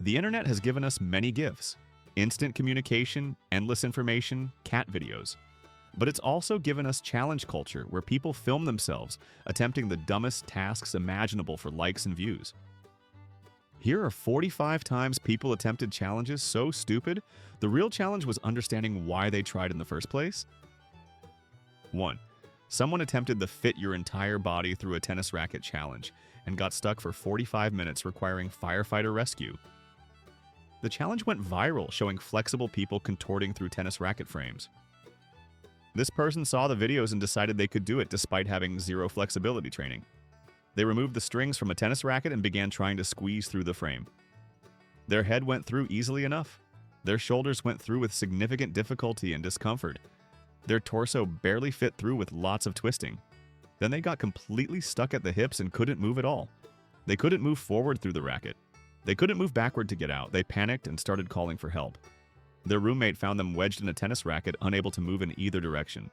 The internet has given us many gifts: instant communication, endless information, cat videos. But it's also given us challenge culture where people film themselves attempting the dumbest tasks imaginable for likes and views. Here are 45 times people attempted challenges so stupid, the real challenge was understanding why they tried in the first place. 1. Someone attempted the fit your entire body through a tennis racket challenge and got stuck for 45 minutes requiring firefighter rescue. The challenge went viral, showing flexible people contorting through tennis racket frames. This person saw the videos and decided they could do it despite having zero flexibility training. They removed the strings from a tennis racket and began trying to squeeze through the frame. Their head went through easily enough. Their shoulders went through with significant difficulty and discomfort. Their torso barely fit through with lots of twisting. Then they got completely stuck at the hips and couldn't move at all. They couldn't move forward through the racket. They couldn't move backward to get out. They panicked and started calling for help. Their roommate found them wedged in a tennis racket, unable to move in either direction.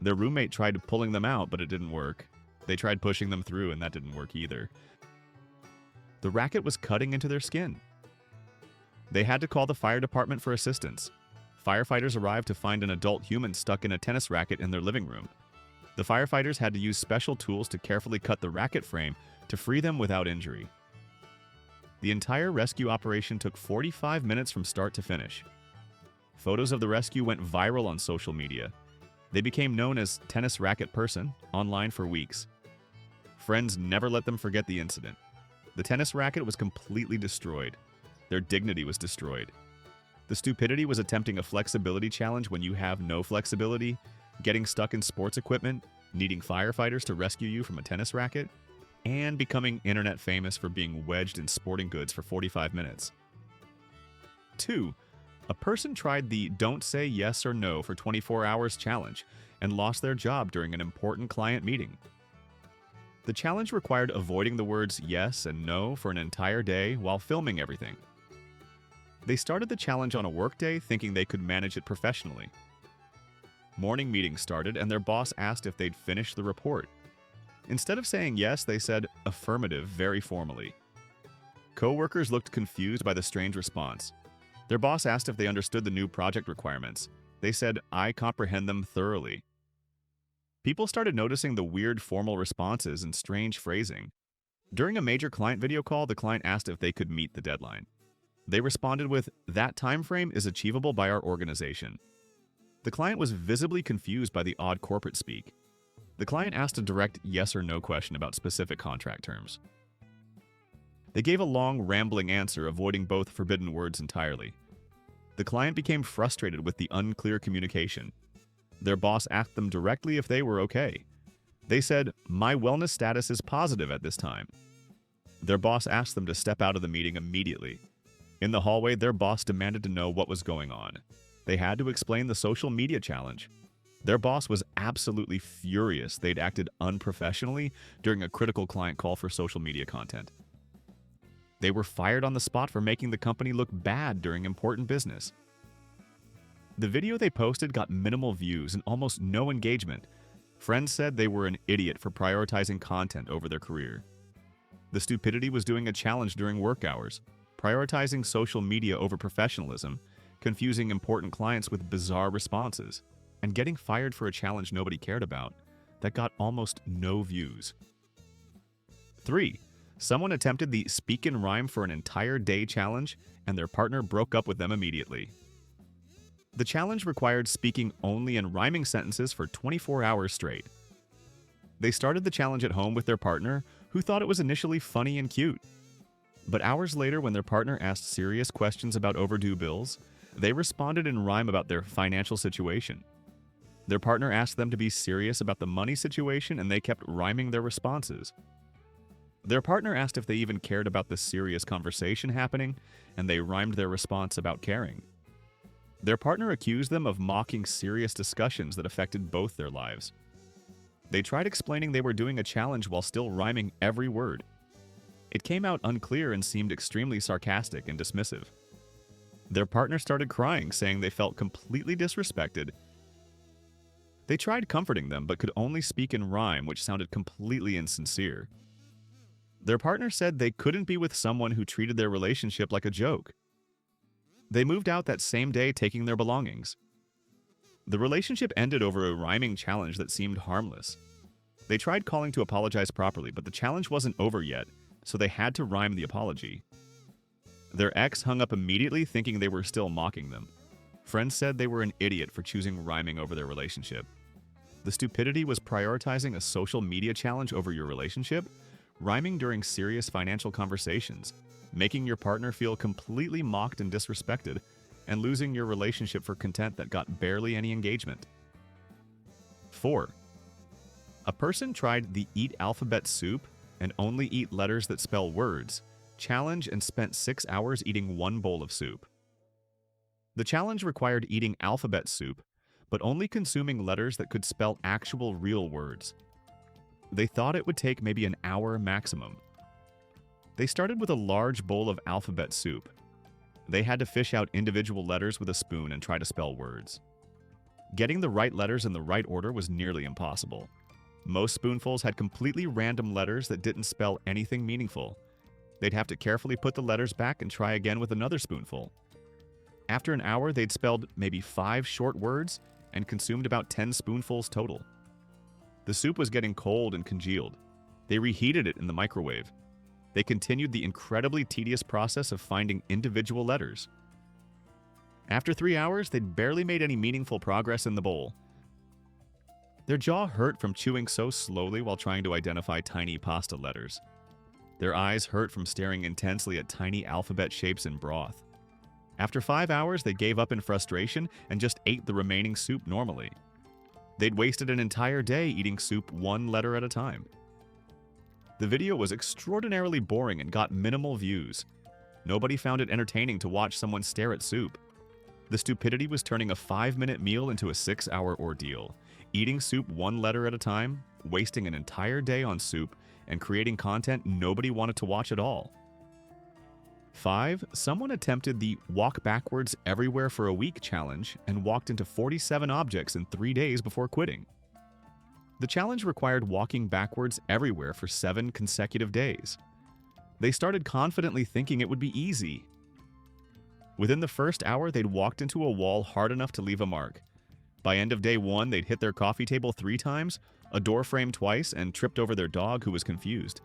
Their roommate tried pulling them out, but it didn't work. They tried pushing them through, and that didn't work either. The racket was cutting into their skin. They had to call the fire department for assistance. Firefighters arrived to find an adult human stuck in a tennis racket in their living room. The firefighters had to use special tools to carefully cut the racket frame to free them without injury. The entire rescue operation took 45 minutes from start to finish. Photos of the rescue went viral on social media. They became known as Tennis Racket Person online for weeks. Friends never let them forget the incident. The tennis racket was completely destroyed. Their dignity was destroyed. The stupidity was attempting a flexibility challenge when you have no flexibility, getting stuck in sports equipment, needing firefighters to rescue you from a tennis racket, and becoming internet famous for being wedged in sporting goods for 45 minutes. 2. A person tried the "don't say yes or no for 24 hours" challenge and lost their job during an important client meeting. The challenge required avoiding the words yes and no for an entire day while filming everything. They started the challenge on a workday thinking they could manage it professionally. Morning meetings started and their boss asked if they'd finished the report. Instead of saying yes, they said affirmative very formally. Coworkers looked confused by the strange response. Their boss asked if they understood the new project requirements. They said, "I comprehend them thoroughly." People started noticing the weird formal responses and strange phrasing. During a major client video call, the client asked if they could meet the deadline. They responded with, "That time frame is achievable by our organization." The client was visibly confused by the odd corporate speak. The client asked a direct yes or no question about specific contract terms. They gave a long, rambling answer, avoiding both forbidden words entirely. The client became frustrated with the unclear communication. Their boss asked them directly if they were okay. They said, "My wellness status is positive at this time." Their boss asked them to step out of the meeting immediately. In the hallway, their boss demanded to know what was going on. They had to explain the social media challenge. Their boss was absolutely furious they'd acted unprofessionally during a critical client call for social media content. They were fired on the spot for making the company look bad during important business. The video they posted got minimal views and almost no engagement. Friends said they were an idiot for prioritizing content over their career. The stupidity was doing a challenge during work hours, prioritizing social media over professionalism, confusing important clients with bizarre responses, and getting fired for a challenge nobody cared about that got almost no views. 3. Someone attempted the "speak and rhyme for an entire day" challenge, and their partner broke up with them immediately. The challenge required speaking only in rhyming sentences for 24 hours straight. They started the challenge at home with their partner, who thought it was initially funny and cute. But hours later, when their partner asked serious questions about overdue bills, they responded in rhyme about their financial situation. Their partner asked them to be serious about the money situation, and they kept rhyming their responses. Their partner asked if they even cared about the serious conversation happening, and they rhymed their response about caring. Their partner accused them of mocking serious discussions that affected both their lives. They tried explaining they were doing a challenge while still rhyming every word. It came out unclear and seemed extremely sarcastic and dismissive. Their partner started crying, saying they felt completely disrespected. They tried comforting them, but could only speak in rhyme, which sounded completely insincere. Their partner said they couldn't be with someone who treated their relationship like a joke. They moved out that same day, taking their belongings. The relationship ended over a rhyming challenge that seemed harmless. They tried calling to apologize properly, but the challenge wasn't over yet, so they had to rhyme the apology. Their ex hung up immediately, thinking they were still mocking them. Friends said they were an idiot for choosing rhyming over their relationship. The stupidity was prioritizing a social media challenge over your relationship, rhyming during serious financial conversations, making your partner feel completely mocked and disrespected, and losing your relationship for content that got barely any engagement. 4. A person tried the eat alphabet soup and only eat letters that spell words challenge and spent 6 hours eating one bowl of soup. The challenge required eating alphabet soup, but only consuming letters that could spell actual real words. They thought it would take maybe an hour maximum. They started with a large bowl of alphabet soup. They had to fish out individual letters with a spoon and try to spell words. Getting the right letters in the right order was nearly impossible. Most spoonfuls had completely random letters that didn't spell anything meaningful. They'd have to carefully put the letters back and try again with another spoonful. After an hour, they'd spelled maybe 5 short words and consumed about 10 spoonfuls total. The soup was getting cold and congealed. They reheated it in the microwave. They continued the incredibly tedious process of finding individual letters. After 3 hours, they'd barely made any meaningful progress in the bowl. Their jaw hurt from chewing so slowly while trying to identify tiny pasta letters. Their eyes hurt from staring intensely at tiny alphabet shapes in broth. After 5 hours, they gave up in frustration and just ate the remaining soup normally. They'd wasted an entire day eating soup one letter at a time. The video was extraordinarily boring and got minimal views. Nobody found it entertaining to watch someone stare at soup. The stupidity was turning a 5-minute meal into a 6-hour ordeal, eating soup one letter at a time, wasting an entire day on soup, and creating content nobody wanted to watch at all. 5. Someone attempted the walk backwards everywhere for a week challenge and walked into 47 objects in 3 days before quitting. The challenge required walking backwards everywhere for 7 consecutive days. They started confidently thinking it would be easy. Within the first hour, they'd walked into a wall hard enough to leave a mark. By end of day 1, they'd hit their coffee table 3 times, a door frame twice, and tripped over their dog, who was confused.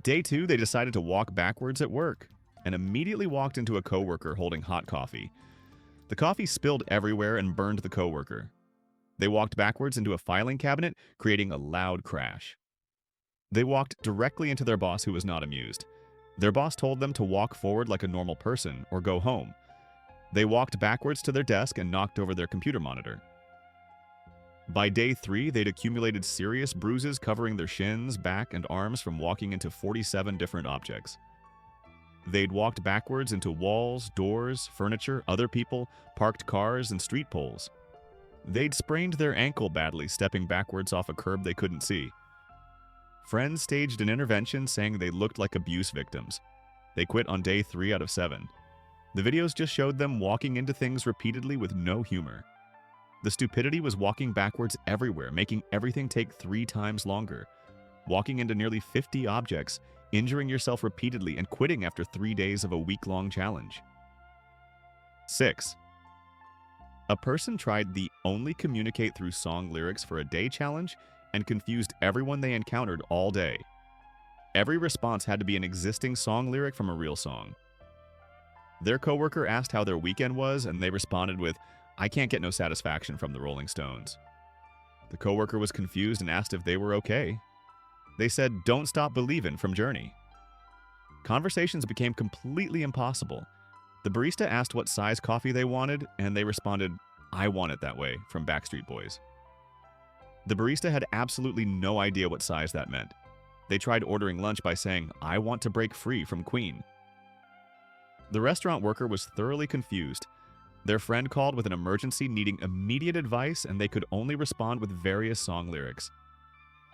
Day 2, they decided to walk backwards at work and immediately walked into a coworker holding hot coffee. The coffee spilled everywhere and burned the coworker. They walked backwards into a filing cabinet, creating a loud crash. They walked directly into their boss, who was not amused. Their boss told them to walk forward like a normal person or go home. They walked backwards to their desk and knocked over their computer monitor. By day 3, they'd accumulated serious bruises covering their shins, back, and arms from walking into 47 different objects. They'd walked backwards into walls, doors, furniture, other people, parked cars, and street poles. They'd sprained their ankle badly, stepping backwards off a curb they couldn't see. Friends staged an intervention saying they looked like abuse victims. They quit on day 3 out of 7. The videos just showed them walking into things repeatedly with no humor. The stupidity was walking backwards everywhere, making everything take 3 times longer. Walking into nearly 50 objects, injuring yourself repeatedly, and quitting after 3 days of a week-long challenge. 6. A person tried the only communicate through song lyrics for a day challenge and confused everyone they encountered all day. Every response had to be an existing song lyric from a real song. Their coworker asked how their weekend was, and they responded with, "I can't get no satisfaction from the Rolling Stones." The coworker was confused and asked if they were okay. They said, "Don't Stop Believin'" from Journey. Conversations became completely impossible. The barista asked what size coffee they wanted, and they responded, "I want it that way" from Backstreet Boys. The barista had absolutely no idea what size that meant. They tried ordering lunch by saying, "I want to break free" from Queen. The restaurant worker was thoroughly confused. Their friend called with an emergency needing immediate advice, and they could only respond with various song lyrics.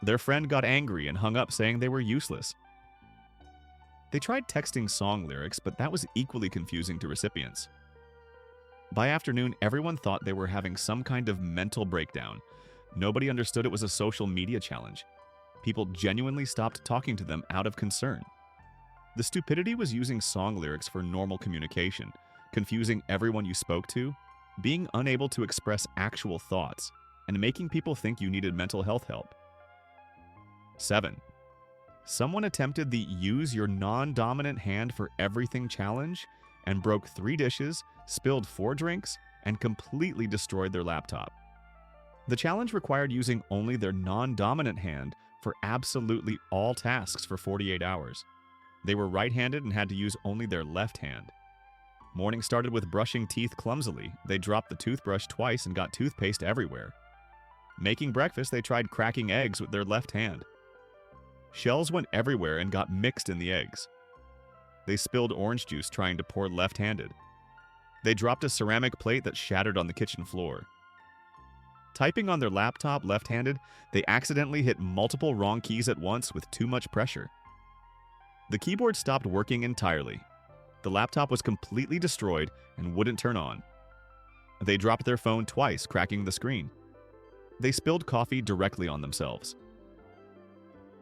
Their friend got angry and hung up, saying they were useless. They tried texting song lyrics, but that was equally confusing to recipients. By afternoon, everyone thought they were having some kind of mental breakdown. Nobody understood it was a social media challenge. People genuinely stopped talking to them out of concern. The stupidity was using song lyrics for normal communication, confusing everyone you spoke to, being unable to express actual thoughts, and making people think you needed mental health help. 7. Someone attempted the use your non-dominant hand for everything challenge and broke 3 dishes, spilled 4 drinks, and completely destroyed their laptop. The challenge required using only their non-dominant hand for absolutely all tasks for 48 hours. They were right-handed and had to use only their left hand. Morning started with brushing teeth clumsily. They dropped the toothbrush twice and got toothpaste everywhere. Making breakfast, they tried cracking eggs with their left hand. Shells went everywhere and got mixed in the eggs. They spilled orange juice trying to pour left-handed. They dropped a ceramic plate that shattered on the kitchen floor. Typing on their laptop left-handed, they accidentally hit multiple wrong keys at once with too much pressure. The keyboard stopped working entirely. The laptop was completely destroyed and wouldn't turn on. They dropped their phone twice, cracking the screen. They spilled coffee directly on themselves.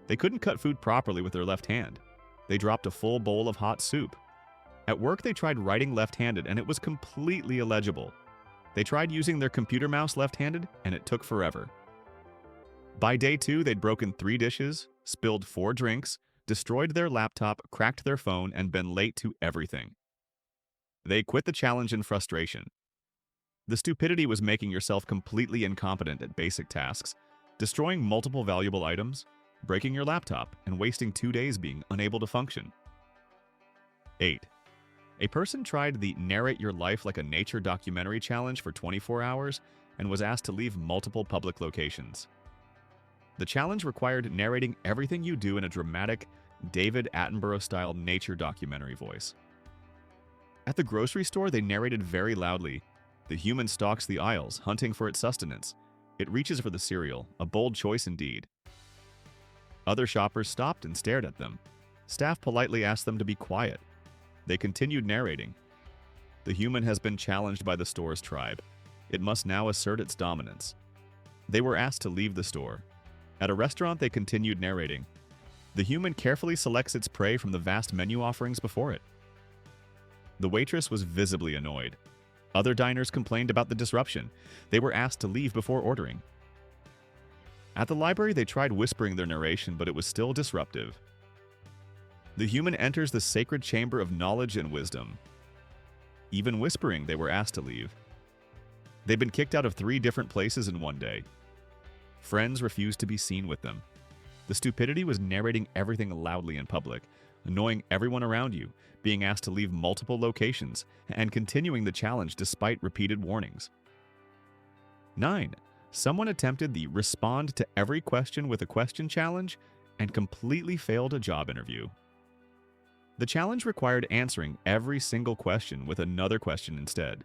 They couldn't cut food properly with their left hand. They dropped a full bowl of hot soup. At work, they tried writing left-handed, and it was completely illegible. They tried using their computer mouse left-handed, and it took forever. By day 2, they'd broken 3 dishes, spilled 4 drinks, destroyed their laptop, cracked their phone, and been late to everything. They quit the challenge in frustration. The stupidity was making yourself completely incompetent at basic tasks, destroying multiple valuable items, breaking your laptop, and wasting 2 days being unable to function. 8. A person tried the Narrate Your Life Like a Nature Documentary challenge for 24 hours and was asked to leave multiple public locations. The challenge required narrating everything you do in a dramatic, David Attenborough-style nature documentary voice. At the grocery store, they narrated very loudly, "The human stalks the aisles, hunting for its sustenance. It reaches for the cereal, a bold choice indeed." Other shoppers stopped and stared at them. Staff politely asked them to be quiet. They continued narrating. "The human has been challenged by the store's tribe. It must now assert its dominance." They were asked to leave the store. At a restaurant, they continued narrating. "The human carefully selects its prey from the vast menu offerings before it." The waitress was visibly annoyed. Other diners complained about the disruption. They were asked to leave before ordering. At the library, they tried whispering their narration, but it was still disruptive. "The human enters the sacred chamber of knowledge and wisdom." Even whispering, they were asked to leave. They'd been kicked out of 3 different places in one day. Friends refused to be seen with them. The stupidity was narrating everything loudly in public, annoying everyone around you, being asked to leave multiple locations, and continuing the challenge despite repeated warnings. 9. Someone attempted the Respond to Every Question with a Question challenge and completely failed a job interview. The challenge required answering every single question with another question instead.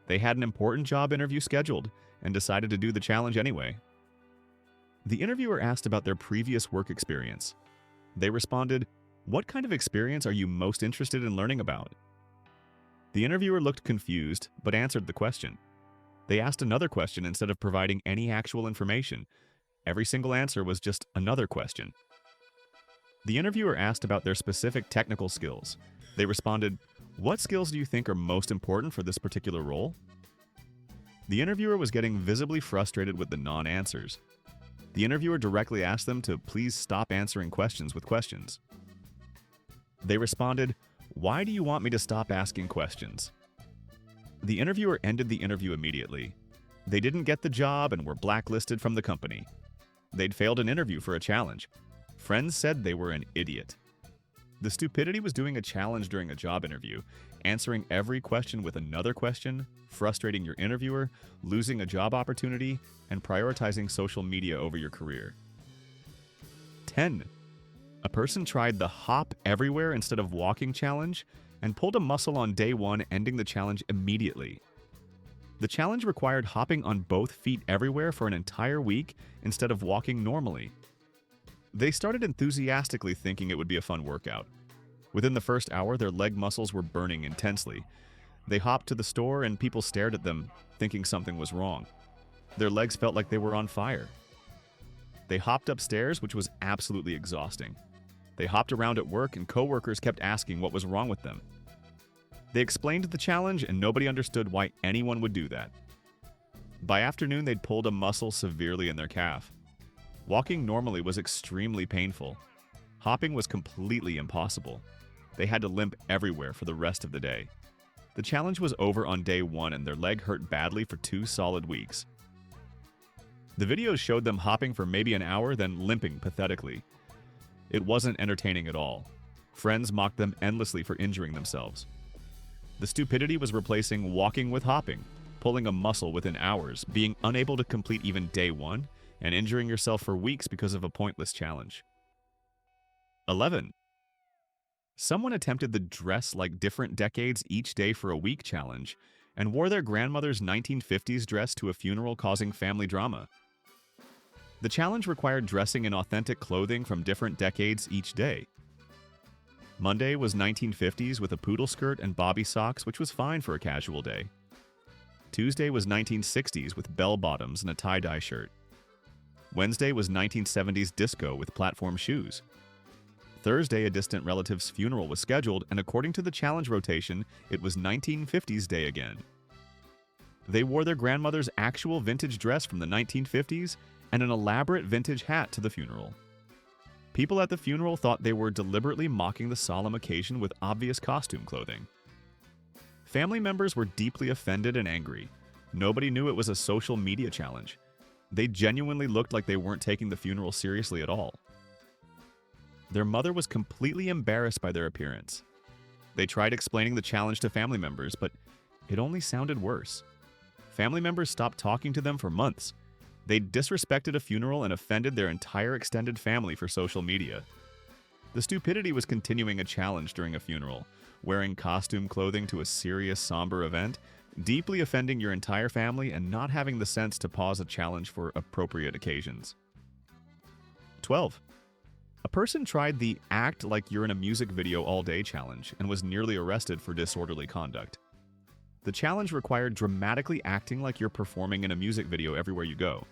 They had an important job interview scheduled and decided to do the challenge anyway. The interviewer asked about their previous work experience. They responded, "What kind of experience are you most interested in learning about?" The interviewer looked confused, but answered the question. They asked another question instead of providing any actual information. Every single answer was just another question. The interviewer asked about their specific technical skills. They responded, "What skills do you think are most important for this particular role?" The interviewer was getting visibly frustrated with the non-answers. The interviewer directly asked them to please stop answering questions with questions. They responded, "Why do you want me to stop asking questions?" The interviewer ended the interview immediately. They didn't get the job and were blacklisted from the company. They'd failed an interview for a challenge. Friends said they were an idiot. The stupidity was doing a challenge during a job interview, answering every question with another question, frustrating your interviewer, losing a job opportunity, and prioritizing social media over your career. 10. A person tried the hop everywhere instead of walking challenge and pulled a muscle on day 1, ending the challenge immediately. The challenge required hopping on both feet everywhere for an entire week instead of walking normally. They started enthusiastically thinking it would be a fun workout. Within the first hour, their leg muscles were burning intensely. They hopped to the store and people stared at them, thinking something was wrong. Their legs felt like they were on fire. They hopped upstairs, which was absolutely exhausting. They hopped around at work, and coworkers kept asking what was wrong with them. They explained the challenge, and nobody understood why anyone would do that. By afternoon, they'd pulled a muscle severely in their calf. Walking normally was extremely painful. Hopping was completely impossible. They had to limp everywhere for the rest of the day. The challenge was over on day 1, and their leg hurt badly for 2 solid weeks. The videos showed them hopping for maybe an hour, then limping pathetically. It wasn't entertaining at all. Friends mocked them endlessly for injuring themselves. The stupidity was replacing walking with hopping, pulling a muscle within hours, being unable to complete even day 1, and injuring yourself for weeks because of a pointless challenge. 11. Someone attempted the dress like different decades each day for a week challenge and wore their grandmother's 1950s dress to a funeral, causing family drama. The challenge required dressing in authentic clothing from different decades each day. Monday was 1950s with a poodle skirt and bobby socks, which was fine for a casual day. Tuesday was 1960s with bell-bottoms and a tie-dye shirt. Wednesday was 1970s disco with platform shoes. Thursday, a distant relative's funeral was scheduled, and according to the challenge rotation, it was 1950s day again. They wore their grandmother's actual vintage dress from the 1950s and an elaborate vintage hat to the funeral. People at the funeral thought they were deliberately mocking the solemn occasion with obvious costume clothing. Family members were deeply offended and angry. Nobody knew it was a social media challenge. They genuinely looked like they weren't taking the funeral seriously at all. Their mother was completely embarrassed by their appearance. They tried explaining the challenge to family members, but it only sounded worse. Family members stopped talking to them for months. They disrespected a funeral and offended their entire extended family for social media. The stupidity was continuing a challenge during a funeral, wearing costume clothing to a serious, somber event, deeply offending your entire family, and not having the sense to pause a challenge for appropriate occasions. 12. A person tried the act like you're in a music video all day challenge and was nearly arrested for disorderly conduct. The challenge required dramatically acting like you're performing in a music video everywhere you go.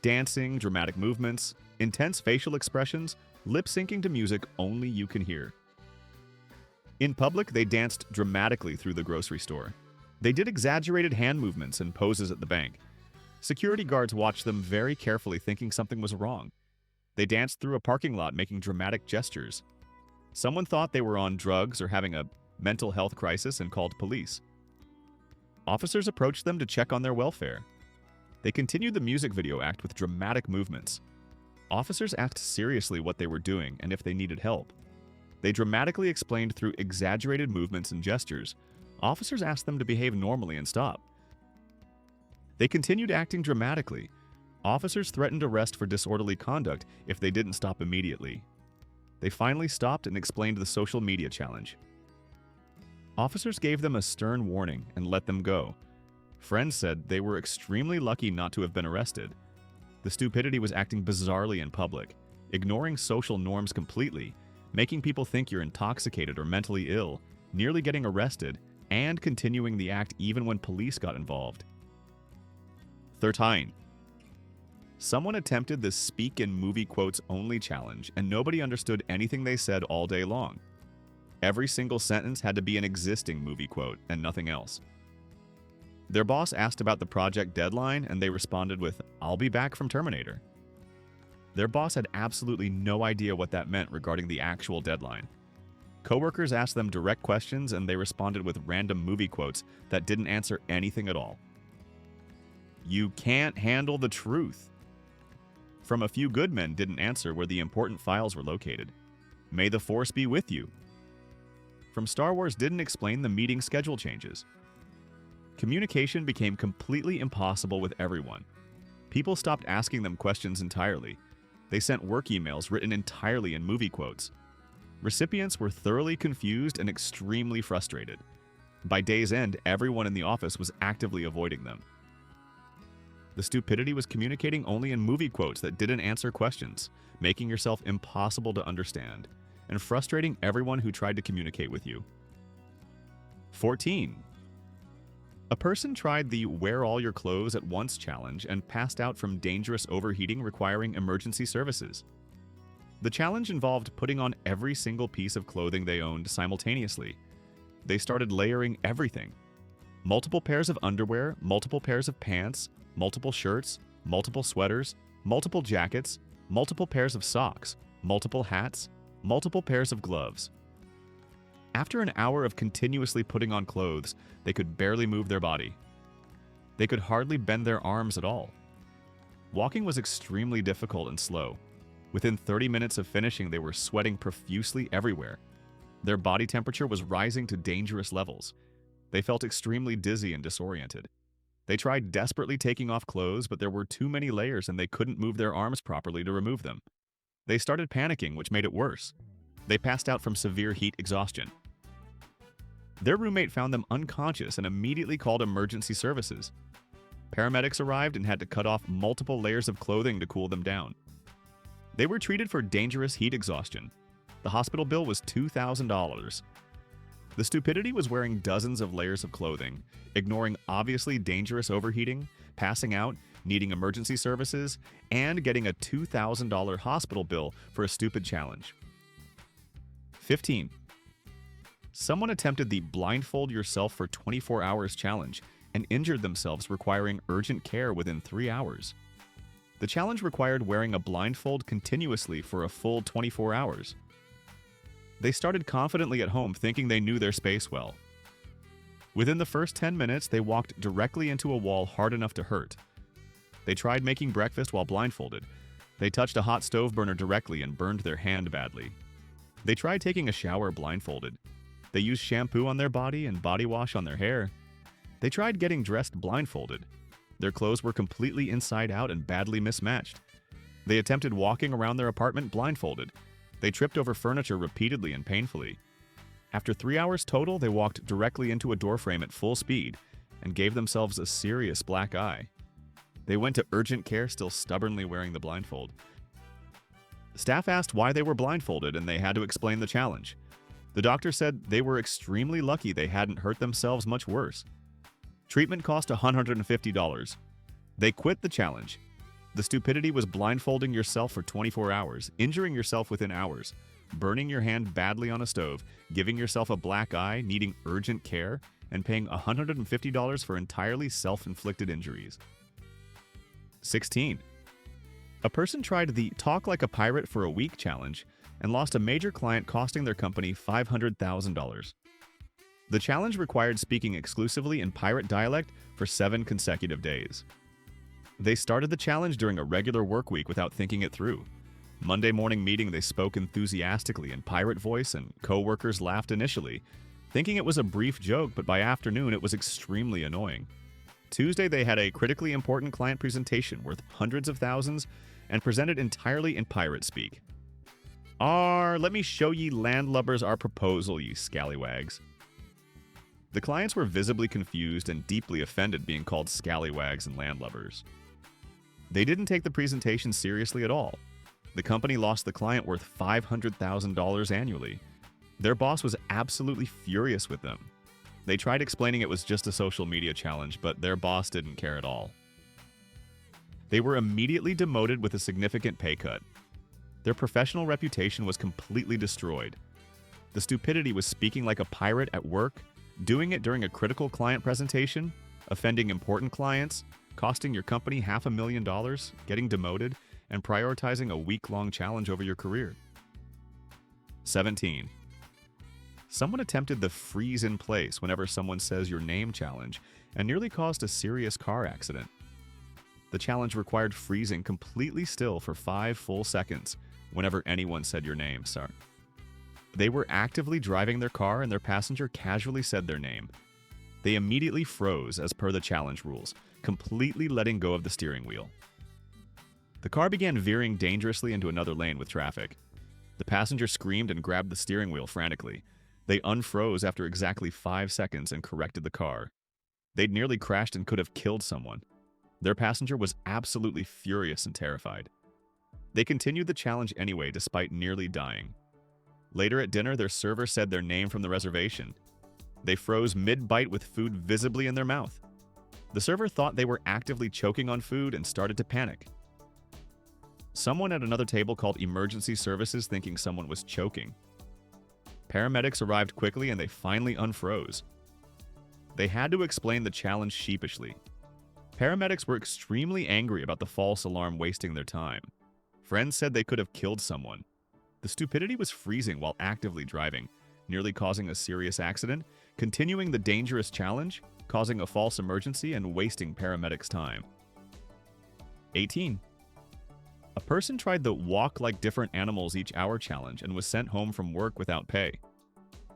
Dancing, dramatic movements, intense facial expressions, lip syncing to music only you can hear. In public, they danced dramatically through the grocery store. They did exaggerated hand movements and poses at the bank. Security guards watched them very carefully, thinking something was wrong. They danced through a parking lot, making dramatic gestures. Someone thought they were on drugs or having a mental health crisis and called police. Officers approached them to check on their welfare. They continued the music video act with dramatic movements. Officers asked seriously what they were doing and if they needed help. They dramatically explained through exaggerated movements and gestures. Officers asked them to behave normally and stop. They continued acting dramatically. Officers threatened arrest for disorderly conduct if they didn't stop immediately. They finally stopped and explained the social media challenge. Officers gave them a stern warning and let them go. Friends said they were extremely lucky not to have been arrested. The stupidity was acting bizarrely in public, ignoring social norms completely, making people think you're intoxicated or mentally ill, nearly getting arrested, and continuing the act even when police got involved. 13. Someone attempted this speak in movie quotes only challenge, and nobody understood anything they said all day long. Every single sentence had to be an existing movie quote and nothing else. Their boss asked about the project deadline, and they responded with, "I'll be back from Terminator." Their boss had absolutely no idea what that meant regarding the actual deadline. Coworkers asked them direct questions, and they responded with random movie quotes that didn't answer anything at all. You can't handle the truth. From A Few Good Men didn't answer where the important files were located. May the Force be with you. From Star Wars didn't explain the meeting schedule changes. Communication became completely impossible with everyone. People stopped asking them questions entirely. They sent work emails written entirely in movie quotes. Recipients were thoroughly confused and extremely frustrated. By day's end, everyone in the office was actively avoiding them. The stupidity was communicating only in movie quotes that didn't answer questions, making yourself impossible to understand, and frustrating everyone who tried to communicate with you. 14. A person tried the wear all your clothes at once challenge and passed out from dangerous overheating requiring emergency services. The challenge involved putting on every single piece of clothing they owned simultaneously. They started layering everything. Multiple pairs of underwear, multiple pairs of pants, multiple shirts, multiple sweaters, multiple jackets, multiple pairs of socks, multiple hats, multiple pairs of gloves. After an hour of continuously putting on clothes, they could barely move their body. They could hardly bend their arms at all. Walking was extremely difficult and slow. Within 30 minutes of finishing, they were sweating profusely everywhere. Their body temperature was rising to dangerous levels. They felt extremely dizzy and disoriented. They tried desperately taking off clothes, but there were too many layers and they couldn't move their arms properly to remove them. They started panicking, which made it worse. They passed out from severe heat exhaustion. Their roommate found them unconscious and immediately called emergency services. Paramedics arrived and had to cut off multiple layers of clothing to cool them down. They were treated for dangerous heat exhaustion. The hospital bill was $2,000. The stupidity was wearing dozens of layers of clothing, ignoring obviously dangerous overheating, passing out, needing emergency services, and getting a $2,000 hospital bill for a stupid challenge. 15. Someone attempted the blindfold yourself for 24 hours challenge and injured themselves, requiring urgent care within 3 hours. The challenge required wearing a blindfold continuously for a full 24 hours. They started confidently at home, thinking they knew their space well. Within the first 10 minutes, they walked directly into a wall hard enough to hurt. They tried making breakfast while blindfolded. They touched a hot stove burner directly and burned their hand badly. They tried taking a shower blindfolded. They used shampoo on their body and body wash on their hair. They tried getting dressed blindfolded. Their clothes were completely inside out and badly mismatched. They attempted walking around their apartment blindfolded. They tripped over furniture repeatedly and painfully. After 3 hours total, they walked directly into a doorframe at full speed and gave themselves a serious black eye. They went to urgent care, still stubbornly wearing the blindfold. Staff asked why they were blindfolded, and they had to explain the challenge. The doctor said they were extremely lucky they hadn't hurt themselves much worse. Treatment cost $150. They quit the challenge. The stupidity was blindfolding yourself for 24 hours, injuring yourself within hours, burning your hand badly on a stove, giving yourself a black eye, needing urgent care, and paying $150 for entirely self-inflicted injuries. 16. A person tried the Talk Like a Pirate for a Week challenge and lost a major client, costing their company $500,000. The challenge required speaking exclusively in pirate dialect for 7 consecutive days. They started the challenge during a regular work week without thinking it through. Monday morning meeting, they spoke enthusiastically in pirate voice, and co-workers laughed initially, thinking it was a brief joke, but by afternoon it was extremely annoying. Tuesday, they had a critically important client presentation worth hundreds of thousands and presented entirely in pirate speak. Let me show ye landlubbers our proposal, ye scallywags. The clients were visibly confused and deeply offended being called scallywags and landlubbers. They didn't take the presentation seriously at all. The company lost the client worth $500,000 annually. Their boss was absolutely furious with them. They tried explaining it was just a social media challenge, but their boss didn't care at all. They were immediately demoted with a significant pay cut. Their professional reputation was completely destroyed. The stupidity was speaking like a pirate at work, doing it during a critical client presentation, offending important clients, costing your company $500,000, getting demoted, and prioritizing a week-long challenge over your career. 17. Someone attempted the freeze in place whenever someone says your name challenge and nearly caused a serious car accident. The challenge required freezing completely still for 5 full seconds whenever anyone said your name, sir. They were actively driving their car and their passenger casually said their name. They immediately froze as per the challenge rules, completely letting go of the steering wheel. The car began veering dangerously into another lane with traffic. The passenger screamed and grabbed the steering wheel frantically. They unfroze after exactly 5 seconds and corrected the car. They'd nearly crashed and could have killed someone. Their passenger was absolutely furious and terrified. They continued the challenge anyway, despite nearly dying. Later at dinner, their server said their name from the reservation. They froze mid-bite with food visibly in their mouth. The server thought they were actively choking on food and started to panic. Someone at another table called emergency services thinking someone was choking. Paramedics arrived quickly and they finally unfroze. They had to explain the challenge sheepishly. Paramedics were extremely angry about the false alarm wasting their time. Friends said they could have killed someone. The stupidity was freezing while actively driving, nearly causing a serious accident, continuing the dangerous challenge, causing a false emergency, and wasting paramedics' time. 18. A person tried the walk like different animals each hour challenge and was sent home from work without pay.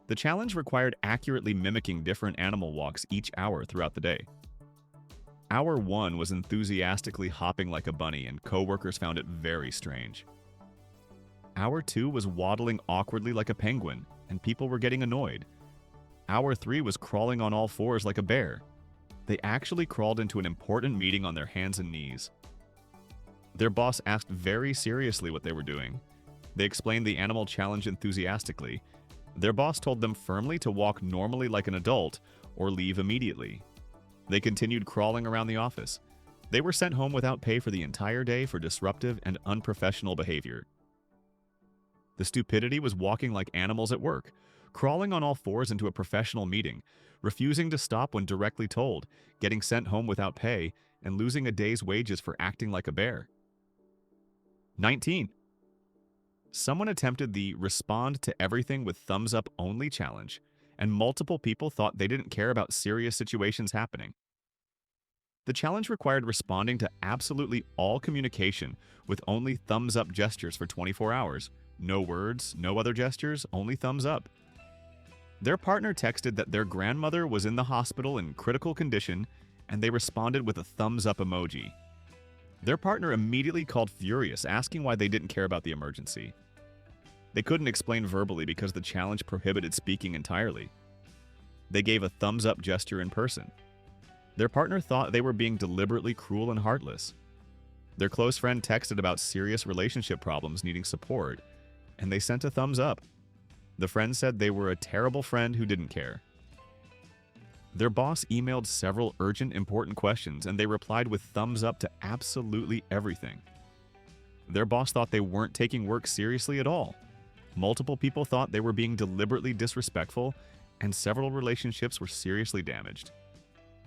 The challenge required accurately mimicking different animal walks each hour throughout the day. Hour 1 was enthusiastically hopping like a bunny, and coworkers found it very strange. Hour 2 was waddling awkwardly like a penguin, and people were getting annoyed. Hour 3 was crawling on all fours like a bear. They actually crawled into an important meeting on their hands and knees. Their boss asked very seriously what they were doing. They explained the animal challenge enthusiastically. Their boss told them firmly to walk normally like an adult or leave immediately. They continued crawling around the office. They were sent home without pay for the entire day for disruptive and unprofessional behavior. The stupidity was walking like animals at work, crawling on all fours into a professional meeting, refusing to stop when directly told, getting sent home without pay, and losing a day's wages for acting like a bear. 19. Someone attempted the respond to everything with thumbs up only challenge, and multiple people thought they didn't care about serious situations happening. The challenge required responding to absolutely all communication with only thumbs up gestures for 24 hours. No words, no other gestures, only thumbs up. Their partner texted that their grandmother was in the hospital in critical condition, and they responded with a thumbs up emoji. Their partner immediately called furious, asking why they didn't care about the emergency. They couldn't explain verbally because the challenge prohibited speaking entirely. They gave a thumbs up gesture in person. Their partner thought they were being deliberately cruel and heartless. Their close friend texted about serious relationship problems needing support, and they sent a thumbs up. The friend said they were a terrible friend who didn't care. Their boss emailed several urgent, important questions, and they replied with thumbs up to absolutely everything. Their boss thought they weren't taking work seriously at all. Multiple people thought they were being deliberately disrespectful, and several relationships were seriously damaged.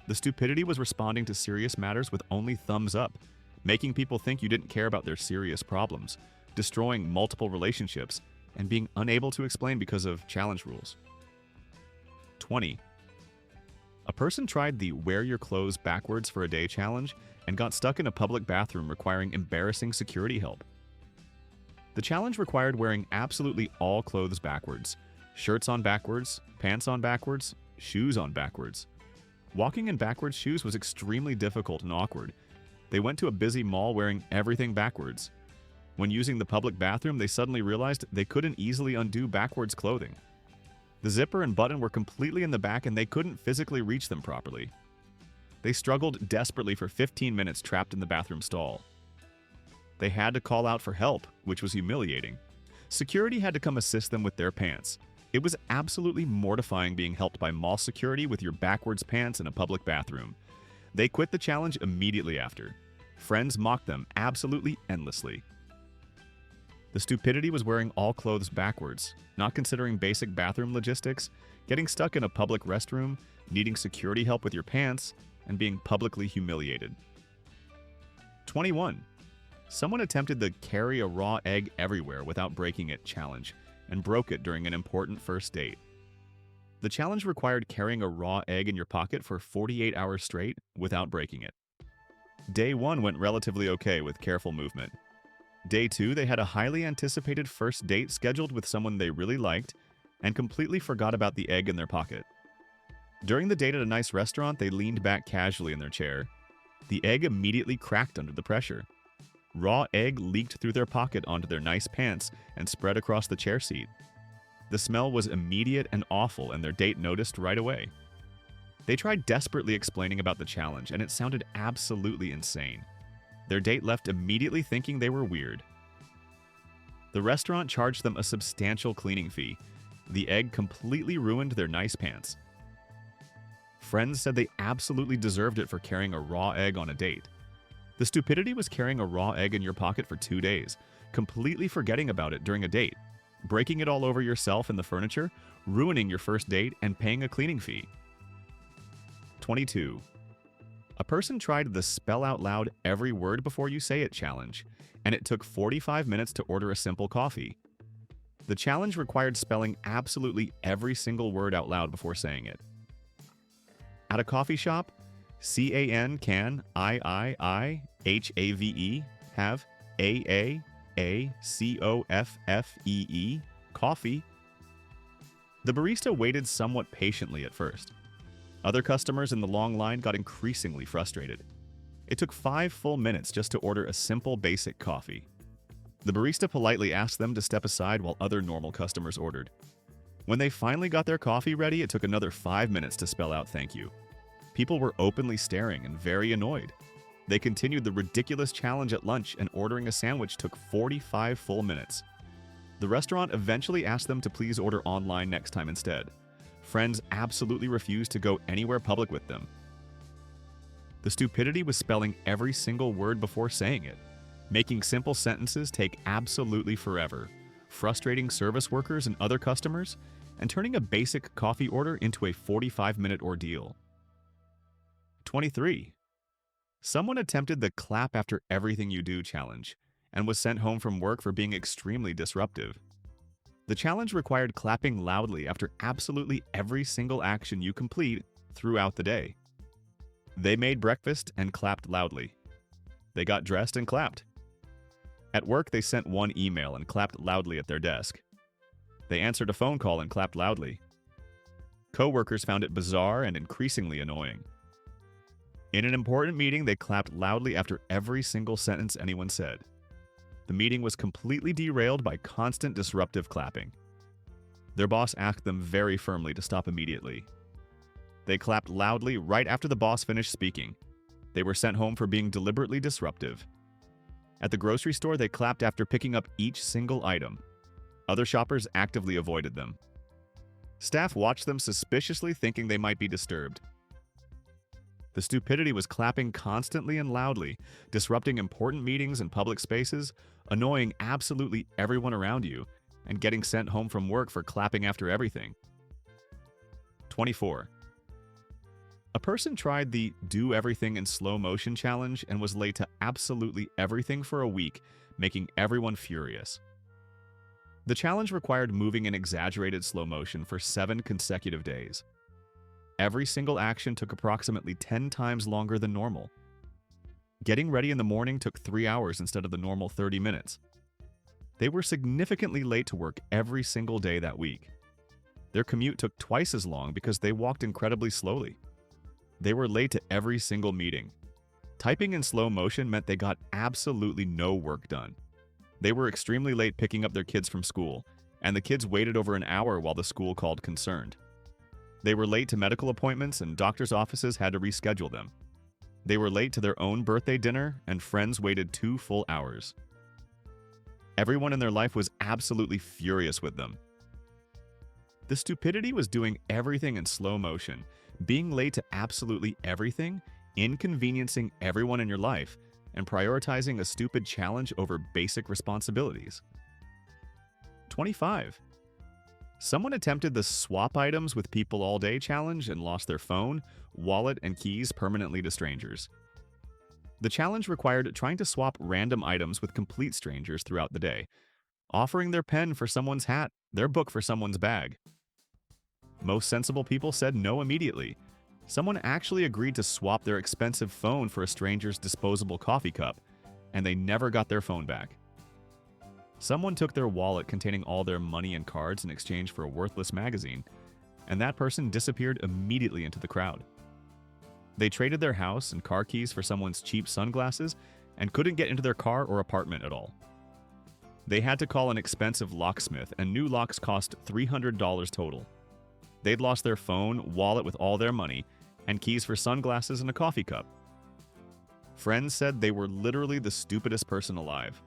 The stupidity was responding to serious matters with only thumbs up, making people think you didn't care about their serious problems, destroying multiple relationships, and being unable to explain because of challenge rules. 20. A person tried the wear your clothes backwards for a day challenge and got stuck in a public bathroom requiring embarrassing security help. The challenge required wearing absolutely all clothes backwards, shirts on backwards, pants on backwards, shoes on backwards. Walking in backwards shoes was extremely difficult and awkward. They went to a busy mall wearing everything backwards. When using the public bathroom, they suddenly realized they couldn't easily undo backwards clothing. The zipper and button were completely in the back and they couldn't physically reach them properly. They struggled desperately for 15 minutes trapped in the bathroom stall. They had to call out for help, which was humiliating. Security had to come assist them with their pants. It was absolutely mortifying being helped by mall security with your backwards pants in a public bathroom. They quit the challenge immediately after. Friends mocked them absolutely endlessly. The stupidity was wearing all clothes backwards, not considering basic bathroom logistics, getting stuck in a public restroom, needing security help with your pants, and being publicly humiliated. 21. Someone attempted the carry a raw egg everywhere without breaking it challenge and broke it during an important first date. The challenge required carrying a raw egg in your pocket for 48 hours straight without breaking it. Day 1 went relatively okay with careful movement. Day 2, they had a highly anticipated first date scheduled with someone they really liked and completely forgot about the egg in their pocket. During the date at a nice restaurant, they leaned back casually in their chair. The egg immediately cracked under the pressure. Raw egg leaked through their pocket onto their nice pants and spread across the chair seat. The smell was immediate and awful, and their date noticed right away. They tried desperately explaining about the challenge, and it sounded absolutely insane. Their date left immediately thinking they were weird. The restaurant charged them a substantial cleaning fee. The egg completely ruined their nice pants. Friends said they absolutely deserved it for carrying a raw egg on a date. The stupidity was carrying a raw egg in your pocket for 2 days, completely forgetting about it during a date, breaking it all over yourself and the furniture, ruining your first date, and paying a cleaning fee. 22. A person tried the spell out loud every word before you say it challenge, and it took 45 minutes to order a simple coffee. The challenge required spelling absolutely every single word out loud before saying it. At a coffee shop, can, I-I-I-H-A-V-E, have A-A-A-C-O-F-F-E-E, coffee. The barista waited somewhat patiently at first. Other customers in the long line got increasingly frustrated. It took 5 full minutes just to order a simple basic coffee. The barista politely asked them to step aside while other normal customers ordered. When they finally got their coffee ready, it took another 5 minutes to spell out thank you. People were openly staring and very annoyed. They continued the ridiculous challenge at lunch, and ordering a sandwich took 45 full minutes. The restaurant eventually asked them to please order online next time instead. Friends absolutely refused to go anywhere public with them. The stupidity was spelling every single word before saying it, making simple sentences take absolutely forever, frustrating service workers and other customers, and turning a basic coffee order into a 45-minute ordeal. 23. Someone attempted the clap after everything you do challenge and was sent home from work for being extremely disruptive. The challenge required clapping loudly after absolutely every single action you complete throughout the day. They made breakfast and clapped loudly. They got dressed and clapped. At work, they sent one email and clapped loudly at their desk. They answered a phone call and clapped loudly. Co-workers found it bizarre and increasingly annoying. In an important meeting, they clapped loudly after every single sentence anyone said. The meeting was completely derailed by constant disruptive clapping. Their boss asked them very firmly to stop immediately. They clapped loudly right after the boss finished speaking. They were sent home for being deliberately disruptive. At the grocery store, they clapped after picking up each single item. Other shoppers actively avoided them. Staff watched them suspiciously, thinking they might be disturbed. The stupidity was clapping constantly and loudly, disrupting important meetings and public spaces, annoying absolutely everyone around you, and getting sent home from work for clapping after everything. 24. A person tried the do everything in slow motion challenge and was late to absolutely everything for a week, making everyone furious. The challenge required moving in exaggerated slow motion for 7 consecutive days. Every single action took approximately 10 times longer than normal. Getting ready in the morning took 3 hours instead of the normal 30 minutes. They were significantly late to work every single day that week. Their commute took twice as long because they walked incredibly slowly. They were late to every single meeting. Typing in slow motion meant they got absolutely no work done. They were extremely late picking up their kids from school, and the kids waited over an hour while the school called concerned. They were late to medical appointments, and doctors' offices had to reschedule them. They were late to their own birthday dinner, and friends waited 2 full hours. Everyone in their life was absolutely furious with them. The stupidity was doing everything in slow motion, being late to absolutely everything, inconveniencing everyone in your life, and prioritizing a stupid challenge over basic responsibilities. 25. Someone attempted the swap items with people all day challenge and lost their phone, wallet, and keys permanently to strangers. The challenge required trying to swap random items with complete strangers throughout the day, offering their pen for someone's hat, their book for someone's bag. Most sensible people said no immediately. Someone actually agreed to swap their expensive phone for a stranger's disposable coffee cup, and they never got their phone back. Someone took their wallet containing all their money and cards in exchange for a worthless magazine, and that person disappeared immediately into the crowd. They traded their house and car keys for someone's cheap sunglasses and couldn't get into their car or apartment at all. They had to call an expensive locksmith, and new locks cost $300 total. They'd lost their phone, wallet with all their money, and keys for sunglasses and a coffee cup. Friends said they were literally the stupidest person alive.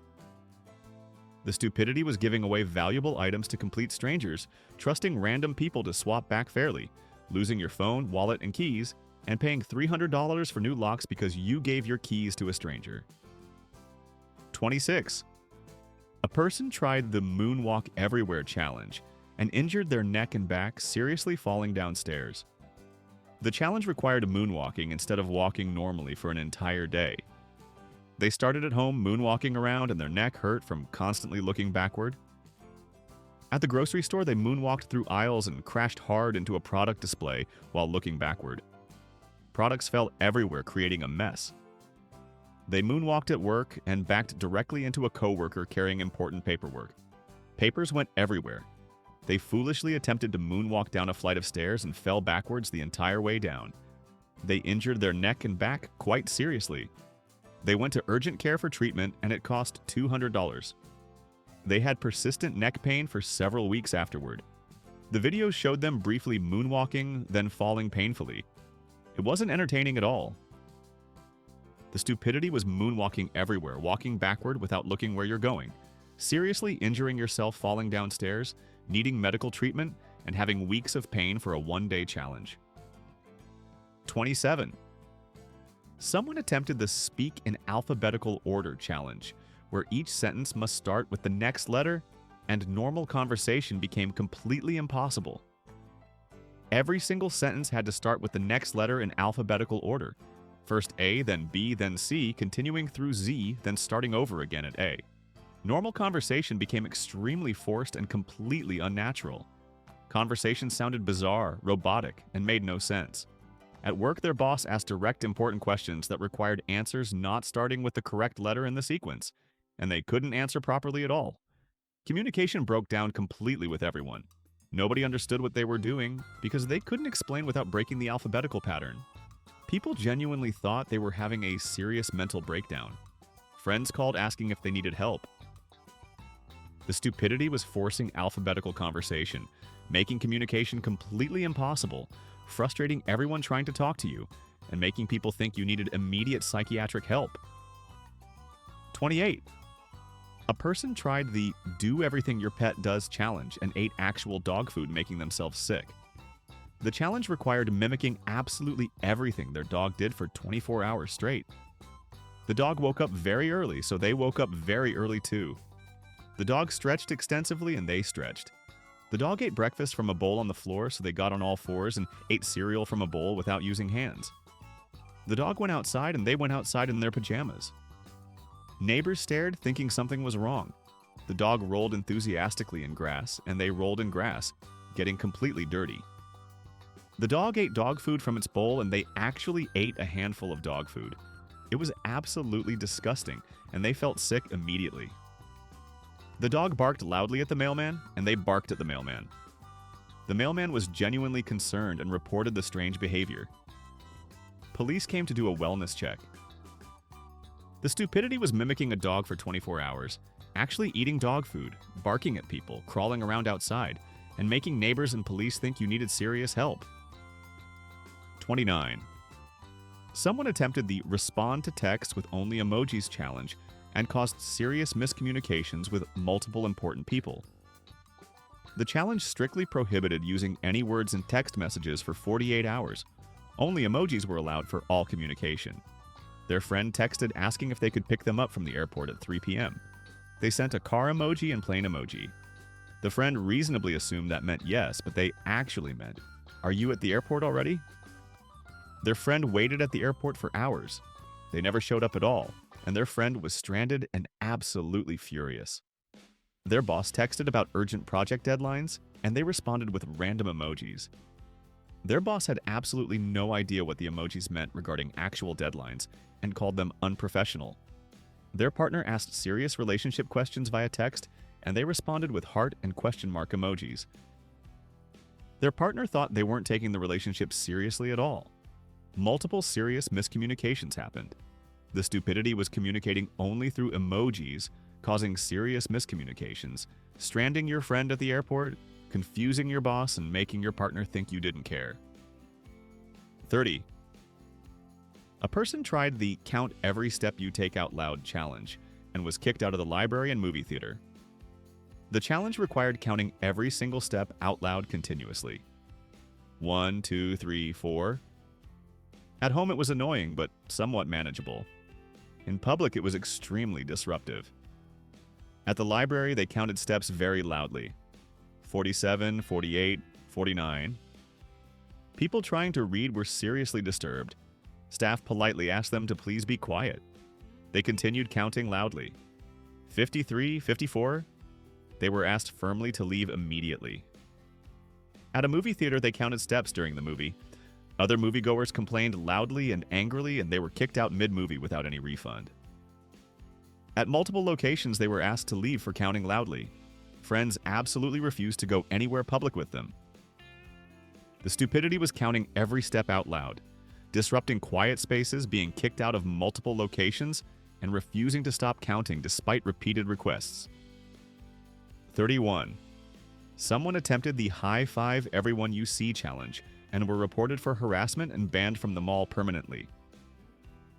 The stupidity was giving away valuable items to complete strangers, trusting random people to swap back fairly, losing your phone, wallet, and keys, and paying $300 for new locks because you gave your keys to a stranger. 26. A person tried the Moonwalk Everywhere challenge and injured their neck and back, seriously falling downstairs. The challenge required moonwalking instead of walking normally for an entire day. They started at home moonwalking around and their neck hurt from constantly looking backward. At the grocery store, they moonwalked through aisles and crashed hard into a product display while looking backward. Products fell everywhere, creating a mess. They moonwalked at work and backed directly into a coworker carrying important paperwork. Papers went everywhere. They foolishly attempted to moonwalk down a flight of stairs and fell backwards the entire way down. They injured their neck and back quite seriously. They went to urgent care for treatment and it cost $200. They had persistent neck pain for several weeks afterward. The videos showed them briefly moonwalking, then falling painfully. It wasn't entertaining at all. The stupidity was moonwalking everywhere, walking backward without looking where you're going, seriously injuring yourself falling downstairs, needing medical treatment, and having weeks of pain for a one-day challenge. 27. Someone attempted the Speak in Alphabetical Order challenge, where each sentence must start with the next letter, and normal conversation became completely impossible. Every single sentence had to start with the next letter in alphabetical order. First A, then B, then C, continuing through Z, then starting over again at A. Normal conversation became extremely forced and completely unnatural. Conversation sounded bizarre, robotic, and made no sense. At work, their boss asked direct, important questions that required answers not starting with the correct letter in the sequence, and they couldn't answer properly at all. Communication broke down completely with everyone. Nobody understood what they were doing because they couldn't explain without breaking the alphabetical pattern. People genuinely thought they were having a serious mental breakdown. Friends called asking if they needed help. The stupidity was forcing alphabetical conversation, making communication completely impossible, frustrating everyone trying to talk to you, and making people think you needed immediate psychiatric help. 28. A person tried the Do Everything Your Pet Does challenge and ate actual dog food, making themselves sick. The challenge required mimicking absolutely everything their dog did for 24 hours straight. The dog woke up very early, so they woke up very early too. The dog stretched extensively and they stretched. The dog ate breakfast from a bowl on the floor, so they got on all fours and ate cereal from a bowl without using hands. The dog went outside and they went outside in their pajamas. Neighbors stared, thinking something was wrong. The dog rolled enthusiastically in grass, and they rolled in grass, getting completely dirty. The dog ate dog food from its bowl, and they actually ate a handful of dog food. It was absolutely disgusting, and they felt sick immediately. The dog barked loudly at the mailman, and they barked at the mailman. The mailman was genuinely concerned and reported the strange behavior. Police came to do a wellness check. The stupidity was mimicking a dog for 24 hours, actually eating dog food, barking at people, crawling around outside, and making neighbors and police think you needed serious help. 29. Someone attempted the Respond to Text with Only Emojis challenge and caused serious miscommunications with multiple important people. The challenge strictly prohibited using any words in text messages for 48 hours. Only emojis were allowed for all communication. Their friend texted asking if they could pick them up from the airport at 3 p.m. They sent a car emoji and plane emoji. The friend reasonably assumed that meant yes, but they actually meant, "Are you at the airport already?" Their friend waited at the airport for hours. They never showed up at all, and their friend was stranded and absolutely furious. Their boss texted about urgent project deadlines, and they responded with random emojis. Their boss had absolutely no idea what the emojis meant regarding actual deadlines and called them unprofessional. Their partner asked serious relationship questions via text, and they responded with heart and question mark emojis. Their partner thought they weren't taking the relationship seriously at all. Multiple serious miscommunications happened. The stupidity was communicating only through emojis, causing serious miscommunications, stranding your friend at the airport, confusing your boss, and making your partner think you didn't care. 30. A person tried the Count Every Step You Take Out Loud challenge and was kicked out of the library and movie theater. The challenge required counting every single step out loud continuously. 1, 2, 3, 4. At home, it was annoying, but somewhat manageable. In public, it was extremely disruptive. At the library, they counted steps very loudly. 47, 48, 49. People trying to read were seriously disturbed. Staff politely asked them to please be quiet. They continued counting loudly. 53, 54. They were asked firmly to leave immediately. At a movie theater, they counted steps during the movie. Other moviegoers complained loudly and angrily, and they were kicked out mid-movie without any refund. At multiple locations, they were asked to leave for counting loudly. Friends absolutely refused to go anywhere public with them. The stupidity was counting every step out loud, disrupting quiet spaces, being kicked out of multiple locations, and refusing to stop counting despite repeated requests. 31. Someone attempted the high five everyone you see challenge and were reported for harassment and banned from the mall permanently.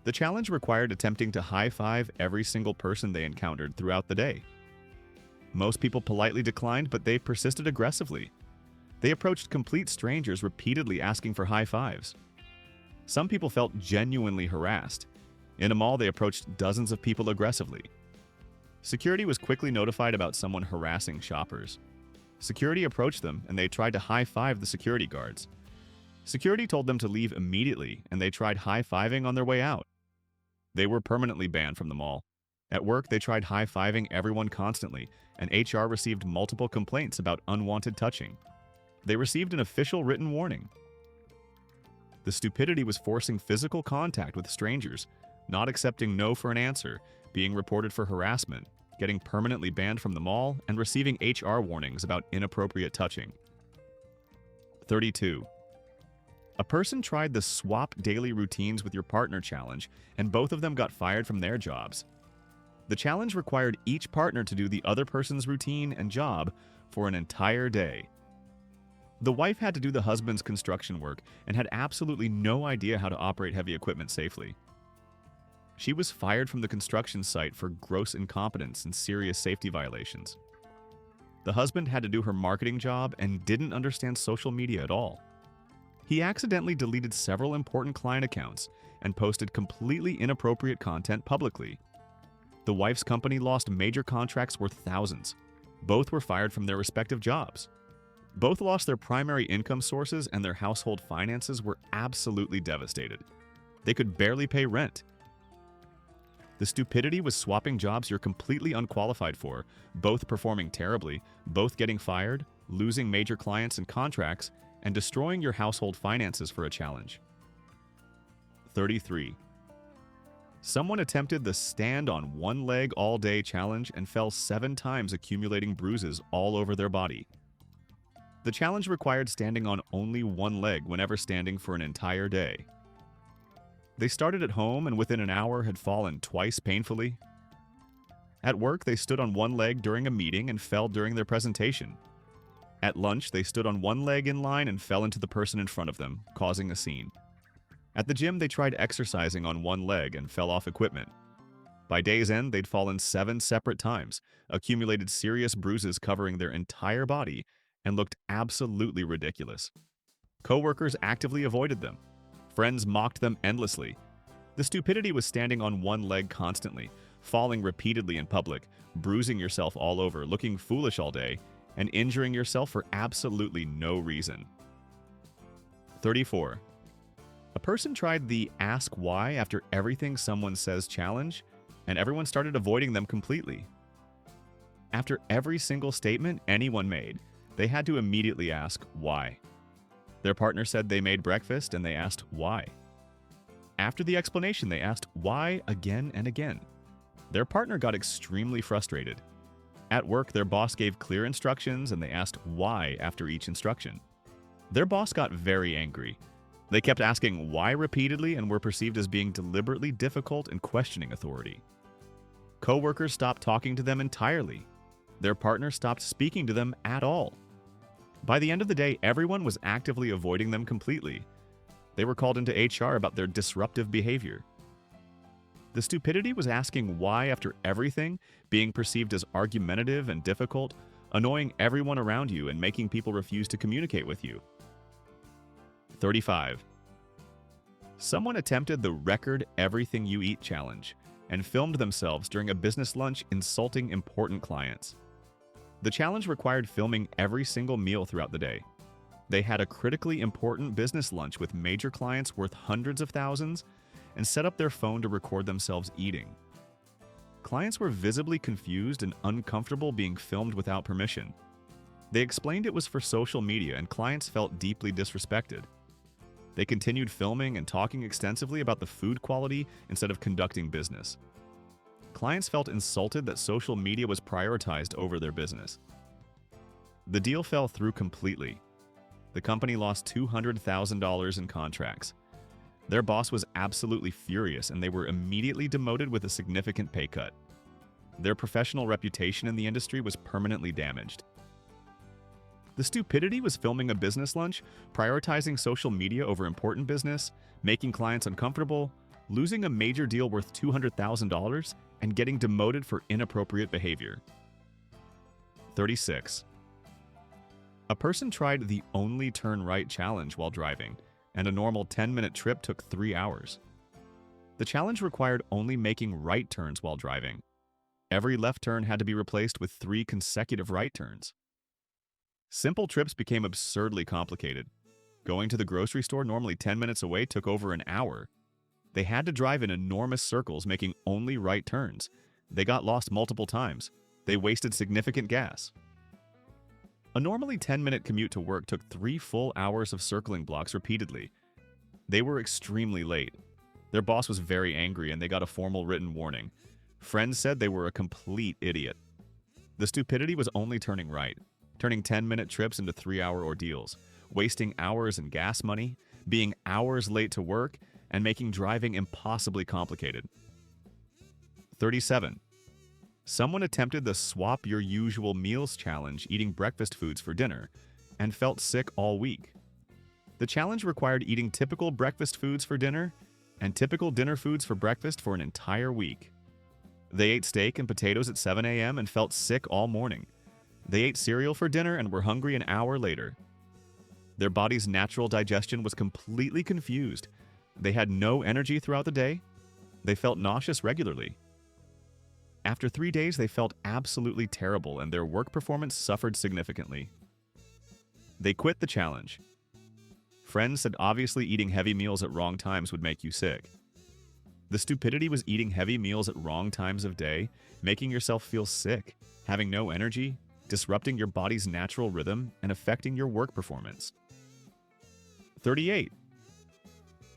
The challenge required attempting to high five every single person they encountered throughout the day. Most people politely declined, but they persisted aggressively. They approached complete strangers repeatedly asking for high fives. Some people felt genuinely harassed. In a mall, they approached dozens of people aggressively. Security was quickly notified about someone harassing shoppers. Security approached them, and they tried to high-five the security guards. Security told them to leave immediately, and they tried high-fiving on their way out. They were permanently banned from the mall. At work, they tried high-fiving everyone constantly, and HR received multiple complaints about unwanted touching. They received an official written warning. The stupidity was forcing physical contact with strangers, not accepting no for an answer, being reported for harassment, getting permanently banned from the mall, and receiving HR warnings about inappropriate touching. 32. A person tried the swap daily routines with your partner challenge, and both of them got fired from their jobs. The challenge required each partner to do the other person's routine and job for an entire day. The wife had to do the husband's construction work and had absolutely no idea how to operate heavy equipment safely. She was fired from the construction site for gross incompetence and serious safety violations. The husband had to do her marketing job and didn't understand social media at all. He accidentally deleted several important client accounts and posted completely inappropriate content publicly. The wife's company lost major contracts worth thousands. Both were fired from their respective jobs. Both lost their primary income sources, and their household finances were absolutely devastated. They could barely pay rent. The stupidity was swapping jobs you're completely unqualified for, both performing terribly, both getting fired, losing major clients and contracts, and destroying your household finances for a challenge. 33. Someone attempted the stand on one leg all day challenge and fell 7 times, accumulating bruises all over their body. The challenge required standing on only one leg whenever standing for an entire day. They started at home and within an hour had fallen twice painfully. At work, they stood on one leg during a meeting and fell during their presentation. At lunch, they stood on one leg in line and fell into the person in front of them, causing a scene. At the gym, they tried exercising on one leg and fell off equipment. By day's end, they'd fallen 7 separate times, accumulated serious bruises covering their entire body, and looked absolutely ridiculous. Coworkers actively avoided them. Friends mocked them endlessly. The stupidity was standing on one leg constantly, falling repeatedly in public, bruising yourself all over, looking foolish all day, and injuring yourself for absolutely no reason. 34. A person tried the ask why after everything someone says challenge, and everyone started avoiding them completely. After every single statement anyone made, they had to immediately ask why. Their partner said they made breakfast and they asked why. After the explanation, they asked why again and again. Their partner got extremely frustrated. At work, their boss gave clear instructions and they asked why after each instruction. Their boss got very angry. They kept asking why repeatedly and were perceived as being deliberately difficult and questioning authority. Coworkers stopped talking to them entirely. Their partner stopped speaking to them at all. By the end of the day, everyone was actively avoiding them completely. They were called into HR about their disruptive behavior. The stupidity was asking why after everything, being perceived as argumentative and difficult, annoying everyone around you and making people refuse to communicate with you. 35. Someone attempted the record everything you eat challenge and filmed themselves during a business lunch insulting important clients. The challenge required filming every single meal throughout the day. They had a critically important business lunch with major clients worth hundreds of thousands and set up their phone to record themselves eating. Clients were visibly confused and uncomfortable being filmed without permission. They explained it was for social media and clients felt deeply disrespected. They continued filming and talking extensively about the food quality instead of conducting business. Clients felt insulted that social media was prioritized over their business. The deal fell through completely. The company lost $200,000 in contracts. Their boss was absolutely furious and they were immediately demoted with a significant pay cut. Their professional reputation in the industry was permanently damaged. The stupidity was filming a business lunch, prioritizing social media over important business, making clients uncomfortable, losing a major deal worth $200,000, and getting demoted for inappropriate behavior. 36. A person tried the only turn right challenge while driving, and a normal 10-minute trip took 3 hours. The challenge required only making right turns while driving. Every left turn had to be replaced with 3 consecutive right turns. Simple trips became absurdly complicated. Going to the grocery store normally 10 minutes away took over an hour. They had to drive in enormous circles making only right turns. They got lost multiple times. They wasted significant gas. A normally 10-minute commute to work took 3 full hours of circling blocks repeatedly. They were extremely late. Their boss was very angry and they got a formal written warning. Friends said they were a complete idiot. The stupidity was only turning right, turning 10-minute trips into 3-hour ordeals, wasting hours in gas money, being hours late to work, and making driving impossibly complicated. 37. Someone attempted the swap your usual meals challenge eating breakfast foods for dinner and felt sick all week. The challenge required eating typical breakfast foods for dinner and typical dinner foods for breakfast for an entire week. They ate steak and potatoes at 7 a.m. and felt sick all morning. They ate cereal for dinner and were hungry an hour later. Their body's natural digestion was completely confused. They had no energy throughout the day. They felt nauseous regularly. After 3 days, they felt absolutely terrible and their work performance suffered significantly. They quit the challenge. Friends said obviously eating heavy meals at wrong times would make you sick. The stupidity was eating heavy meals at wrong times of day, making yourself feel sick, having no energy, disrupting your body's natural rhythm, and affecting your work performance. 38.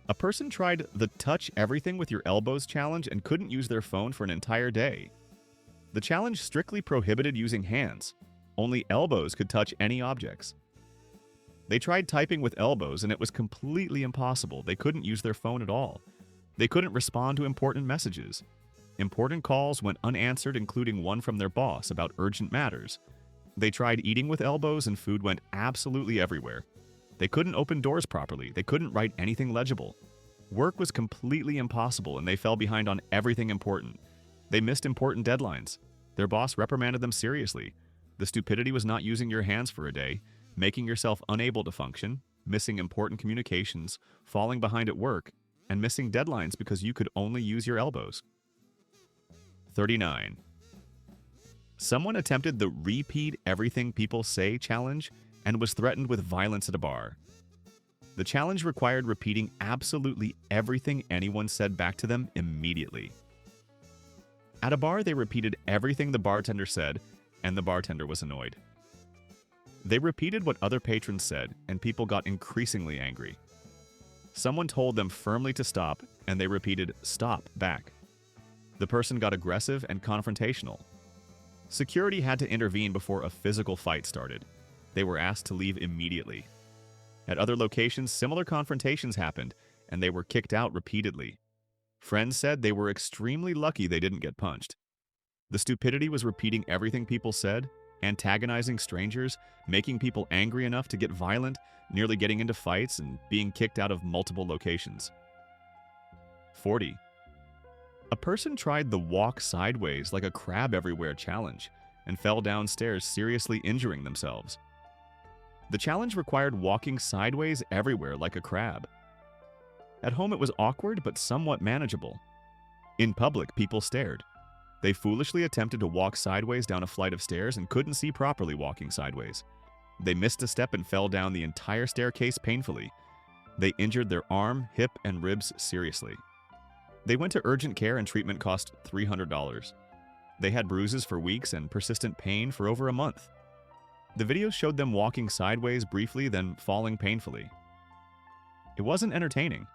A person tried the touch everything with your elbows challenge and couldn't use their phone for an entire day. The challenge strictly prohibited using hands. Only elbows could touch any objects. They tried typing with elbows and it was completely impossible. They couldn't use their phone at all. They couldn't respond to important messages. Important calls went unanswered, including one from their boss about urgent matters. They tried eating with elbows and food went absolutely everywhere. They couldn't open doors properly. They couldn't write anything legible. Work was completely impossible and they fell behind on everything important. They missed important deadlines. Their boss reprimanded them seriously. The stupidity was not using your hands for a day, making yourself unable to function, missing important communications, falling behind at work, and missing deadlines because you could only use your elbows. 39. Someone attempted the repeat everything people say challenge and was threatened with violence at a bar. The challenge required repeating absolutely everything anyone said back to them immediately. At a bar, they repeated everything the bartender said, and the bartender was annoyed. They repeated what other patrons said, and people got increasingly angry. Someone told them firmly to stop, and they repeated, "Stop," back. The person got aggressive and confrontational. Security had to intervene before a physical fight started. They were asked to leave immediately. At other locations, similar confrontations happened, and they were kicked out repeatedly. Friends said they were extremely lucky they didn't get punched. The stupidity was repeating everything people said, antagonizing strangers, making people angry enough to get violent, nearly getting into fights, and being kicked out of multiple locations. 40. A person tried the walk sideways like a crab everywhere challenge and fell downstairs, seriously injuring themselves. The challenge required walking sideways everywhere like a crab. At home it was awkward but somewhat manageable. In public, people stared. They foolishly attempted to walk sideways down a flight of stairs and couldn't see properly walking sideways. They missed a step and fell down the entire staircase painfully. They injured their arm, hip, and ribs seriously. They went to urgent care and treatment cost $300. They had bruises for weeks and persistent pain for over a month. The videos showed them walking sideways briefly, then falling painfully. It wasn't entertaining.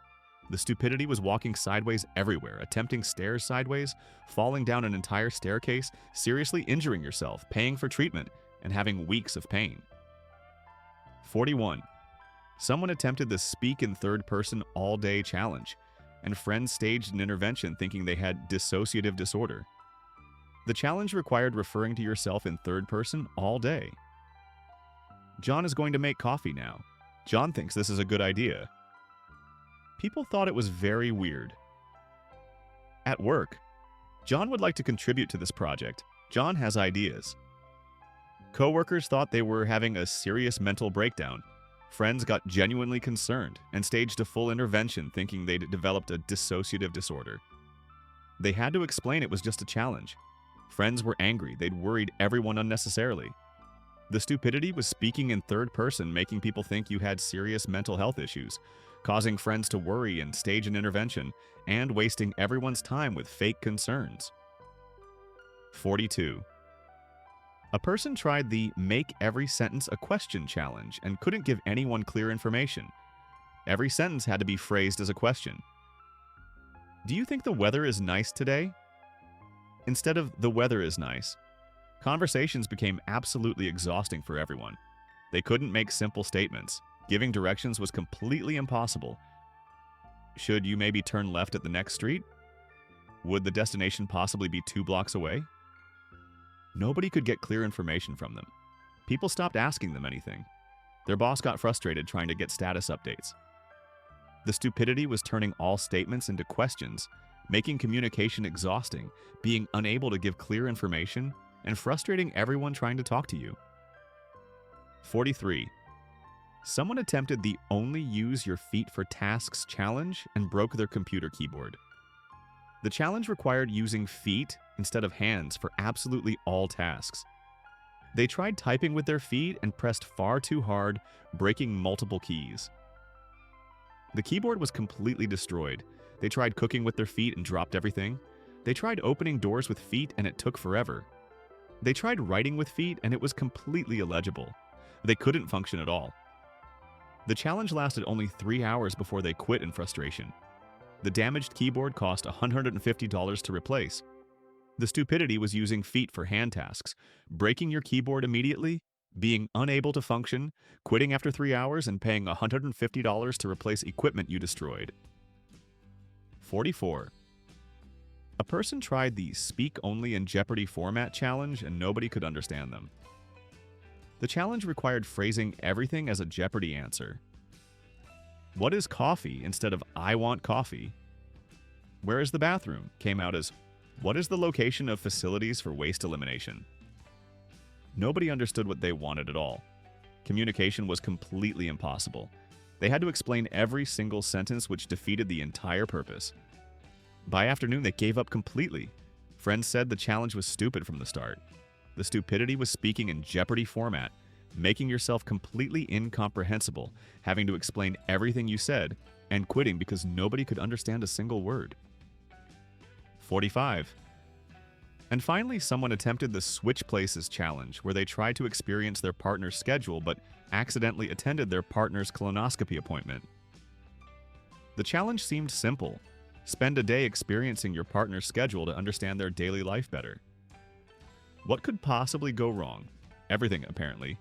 The stupidity was walking sideways everywhere, attempting stairs sideways, falling down an entire staircase, seriously injuring yourself, paying for treatment, and having weeks of pain. 41. Someone attempted the speak in third person all day challenge, and friends staged an intervention thinking they had dissociative disorder. The challenge required referring to yourself in third person all day. John is going to make coffee now. John thinks this is a good idea. People thought it was very weird. At work, John would like to contribute to this project. John has ideas. Coworkers thought they were having a serious mental breakdown. Friends got genuinely concerned and staged a full intervention thinking they'd developed a dissociative disorder. They had to explain it was just a challenge. Friends were angry. They'd worried everyone unnecessarily. The stupidity was speaking in third person, making people think you had serious mental health issues, causing friends to worry and stage an intervention, and wasting everyone's time with fake concerns. 42. A person tried the make every sentence a question challenge and couldn't give anyone clear information. Every sentence had to be phrased as a question. Do you think the weather is nice today? Instead of the weather is nice, conversations became absolutely exhausting for everyone. They couldn't make simple statements. Giving directions was completely impossible. Should you maybe turn left at the next street? Would the destination possibly be 2 blocks away? Nobody could get clear information from them. People stopped asking them anything. Their boss got frustrated trying to get status updates. The stupidity was turning all statements into questions, making communication exhausting, being unable to give clear information, and frustrating everyone trying to talk to you. 43. Someone attempted the only use your feet for tasks challenge and broke their computer keyboard. The challenge required using feet instead of hands for absolutely all tasks. They tried typing with their feet and pressed far too hard, breaking multiple keys. The keyboard was completely destroyed. They tried cooking with their feet and dropped everything. They tried opening doors with feet and it took forever. They tried writing with feet and it was completely illegible. They couldn't function at all. The challenge lasted only 3 hours before they quit in frustration. The damaged keyboard cost $150 to replace. The stupidity was using feet for hand tasks, breaking your keyboard immediately, being unable to function, quitting after 3 hours, and paying $150 to replace equipment you destroyed. 44. A person tried the Speak Only in Jeopardy format challenge and nobody could understand them. The challenge required phrasing everything as a Jeopardy answer. What is coffee instead of I want coffee? Where is the bathroom came out as what is the location of facilities for waste elimination? Nobody understood what they wanted at all. Communication was completely impossible. They had to explain every single sentence, which defeated the entire purpose. By afternoon, they gave up completely. Friends said the challenge was stupid from the start. The stupidity was speaking in Jeopardy format, making yourself completely incomprehensible, having to explain everything you said, and quitting because nobody could understand a single word. 45. And finally, someone attempted the Switch Places challenge, where they tried to experience their partner's schedule but accidentally attended their partner's colonoscopy appointment. The challenge seemed simple. Spend a day experiencing your partner's schedule to understand their daily life better. What could possibly go wrong? Everything, apparently.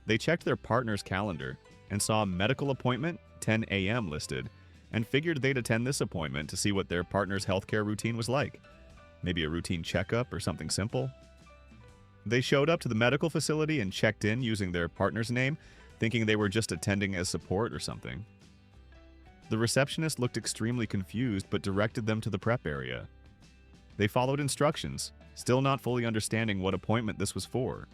They checked their partner's calendar and saw a medical appointment, 10 a.m. listed, and figured they'd attend this appointment to see what their partner's healthcare routine was like. Maybe a routine checkup or something simple. They showed up to the medical facility and checked in using their partner's name, thinking they were just attending as support or something. The receptionist looked extremely confused but directed them to the prep area. They followed instructions, still not fully understanding what appointment this was for.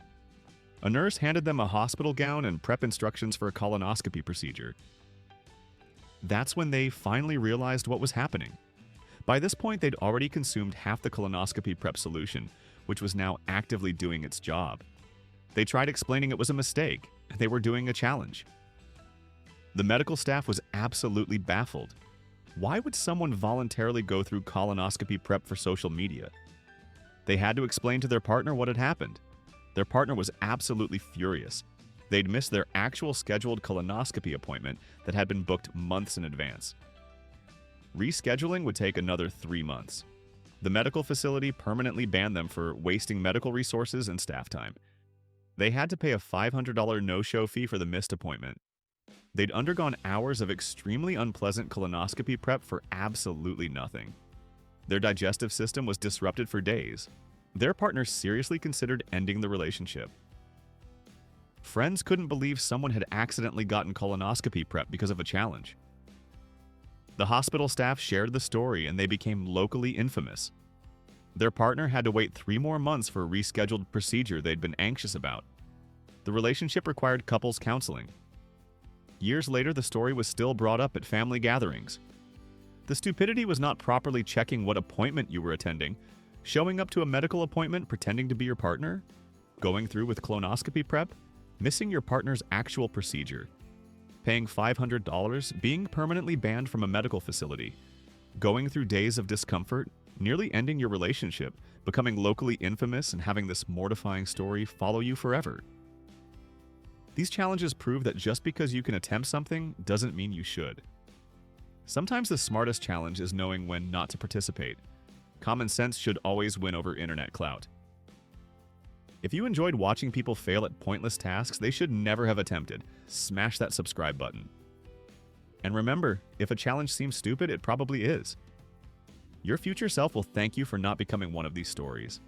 A nurse handed them a hospital gown and prep instructions for a colonoscopy procedure. That's when they finally realized what was happening. By this point, they'd already consumed half the colonoscopy prep solution, which was now actively doing its job. They tried explaining it was a mistake, and they were doing a challenge. The medical staff was absolutely baffled. Why would someone voluntarily go through colonoscopy prep for social media? They had to explain to their partner what had happened. Their partner was absolutely furious. They'd missed their actual scheduled colonoscopy appointment that had been booked months in advance. Rescheduling would take another 3 months. The medical facility permanently banned them for wasting medical resources and staff time. They had to pay a $500 no-show fee for the missed appointment. They'd undergone hours of extremely unpleasant colonoscopy prep for absolutely nothing. Their digestive system was disrupted for days. Their partner seriously considered ending the relationship. Friends couldn't believe someone had accidentally gotten colonoscopy prep because of a challenge. The hospital staff shared the story and they became locally infamous. Their partner had to wait 3 more months for a rescheduled procedure they'd been anxious about. The relationship required couples counseling. Years later, the story was still brought up at family gatherings. The stupidity was not properly checking what appointment you were attending, showing up to a medical appointment pretending to be your partner, going through with colonoscopy prep, missing your partner's actual procedure, paying $500, being permanently banned from a medical facility, going through days of discomfort, nearly ending your relationship, becoming locally infamous, and having this mortifying story follow you forever. These challenges prove that just because you can attempt something doesn't mean you should. Sometimes the smartest challenge is knowing when not to participate. Common sense should always win over internet clout. If you enjoyed watching people fail at pointless tasks they should never have attempted, smash that subscribe button. And remember, if a challenge seems stupid, it probably is. Your future self will thank you for not becoming one of these stories.